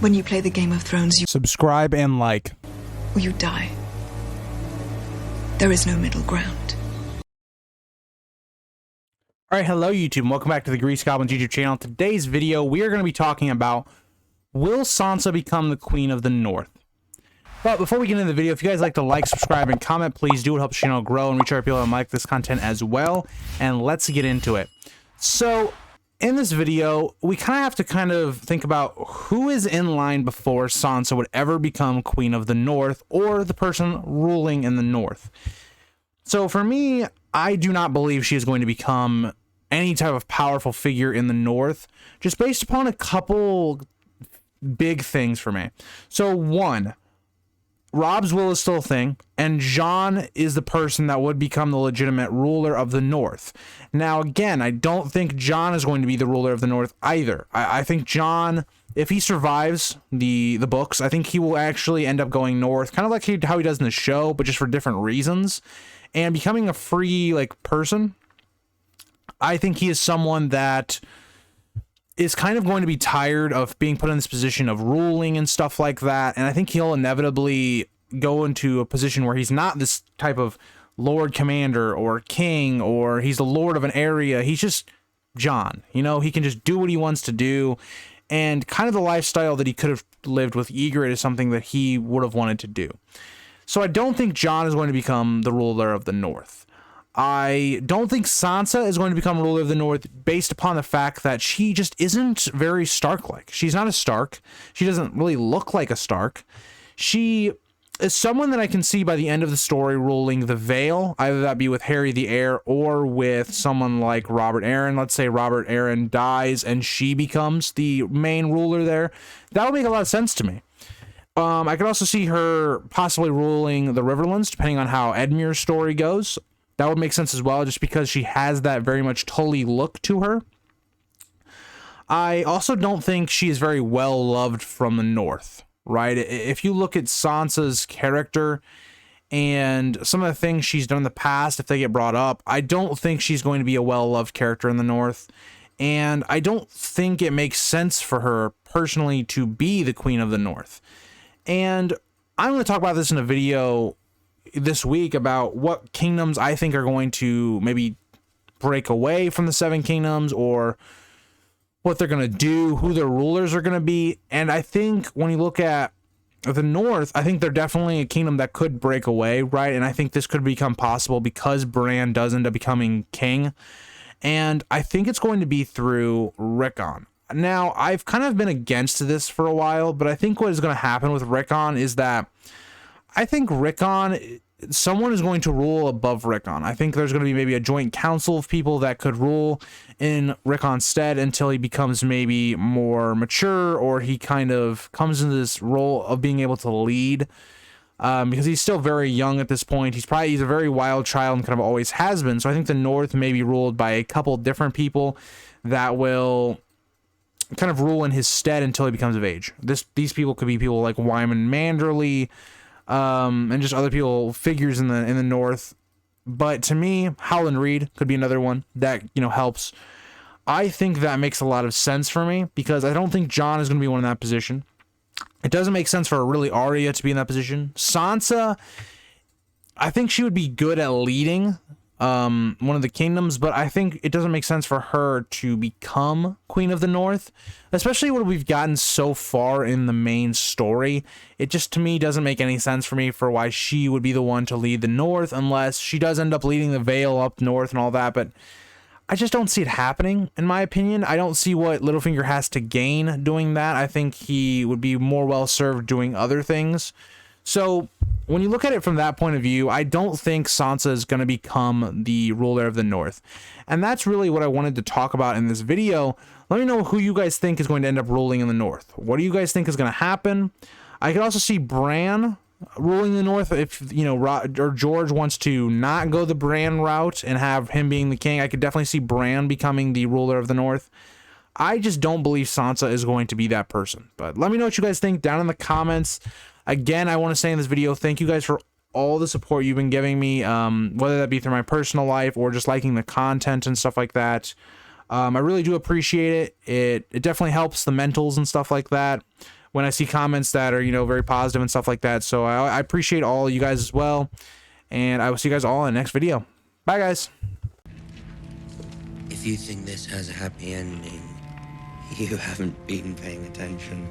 When you play the Game of Thrones, you subscribe and like, or you die. There is no middle ground. Alright, hello YouTube, and welcome back to the Grease Goblins YouTube channel. Today's video, we are going to be talking about, will Sansa become the Queen of the North? But before we get into the video, if you guys like to like, subscribe, and comment, please do. It helps the channel grow and reach other people that like this content as well. And let's get into it. So, in this video, we have to think about who is in line before Sansa would ever become Queen of the North, or the person ruling in the North. So for me, I do not believe she is going to become any type of powerful figure in the North, just based upon a couple big things for me. So one, Robb's will is still a thing, and Jon is the person that would become the legitimate ruler of the North. Now, again, I don't think Jon is going to be the ruler of the North either. I think Jon, if he survives the books, I think he will actually end up going north, kind of like how he does in the show, but just for different reasons, and becoming a free person. I think he is someone that is kind of going to be tired of being put in this position of ruling and stuff like that, and I think he'll inevitably go into a position where he's not this type of Lord Commander or King, or he's the Lord of an area. He's just Jon, he can just do what he wants to do, and kind of the lifestyle that he could have lived with Ygritte is something that he would have wanted to do. So I don't think Jon is going to become the ruler of the North. I don't think Sansa is going to become ruler of the North based upon the fact that she just isn't very Stark-like. She's not a Stark. She doesn't really look like a Stark. She is someone that I can see by the end of the story ruling the Vale, either that be with Harry the Heir or with someone like Robert Arryn. Let's say Robert Arryn dies and she becomes the main ruler there. That would make a lot of sense to me. I could also see her possibly ruling the Riverlands, depending on how Edmure's story goes. That would make sense as well, just because she has that very much Tully look to her. I also don't think she is very well loved from the North, right? If you look at Sansa's character and some of the things she's done in the past, if they get brought up, I don't think she's going to be a well-loved character in the North. And I don't think it makes sense for her personally to be the Queen of the North. And I'm going to talk about this in a video this week about what kingdoms I think are going to maybe break away from the Seven Kingdoms, or what they're going to do, who their rulers are going to be. And I think when you look at the North, I think they're definitely a kingdom that could break away, right? And I think this could become possible because Bran does end up becoming king. And I think it's going to be through Rickon. Now, I've kind of been against this for a while, but I think what is going to happen with Rickon is that I think Rickon, someone is going to rule above Rickon. I think there's going to be maybe a joint council of people that could rule in Rickon's stead until he becomes maybe more mature, or he kind of comes into this role of being able to lead, because he's still very young at this point. He's a very wild child and kind of always has been. So I think the North may be ruled by a couple different people that will kind of rule in his stead until he becomes of age. These people could be people like Wyman Manderly, and just other people, figures in the North. But to me, Howland Reed could be another one that helps. I think that makes a lot of sense for me, because I don't think Jon is going to be one in that position. It doesn't make sense for really Arya to be in that position. Sansa, I think she would be good at leading one of the kingdoms, but I think it doesn't make sense for her to become Queen of the North, especially what we've gotten so far in the main story. It just, to me, doesn't make any sense for me for why she would be the one to lead the North, unless she does end up leading the Vale up north and all that, but I just don't see it happening, in my opinion. I don't see what Littlefinger has to gain doing that. I think he would be more well served doing other things. So when you look at it from that point of view, I don't think Sansa is going to become the ruler of the North. And that's really what I wanted to talk about in this video. Let me know who you guys think is going to end up ruling in the North. What do you guys think is going to happen? I could also see Bran ruling the North if, or George wants to not go the Bran route and have him being the king. I could definitely see Bran becoming the ruler of the North. I just don't believe Sansa is going to be that person. But let me know what you guys think down in the comments. Again, I want to say in this video, thank you guys for all the support you've been giving me, whether that be through my personal life or just liking the content and stuff like that. I really do appreciate it. It definitely helps the mentals and stuff like that. when I see comments that are, you know, very positive and stuff like that. So I appreciate all you guys as well. And I will see you guys all in the next video. Bye, guys. If you think this has a happy ending, you haven't been paying attention.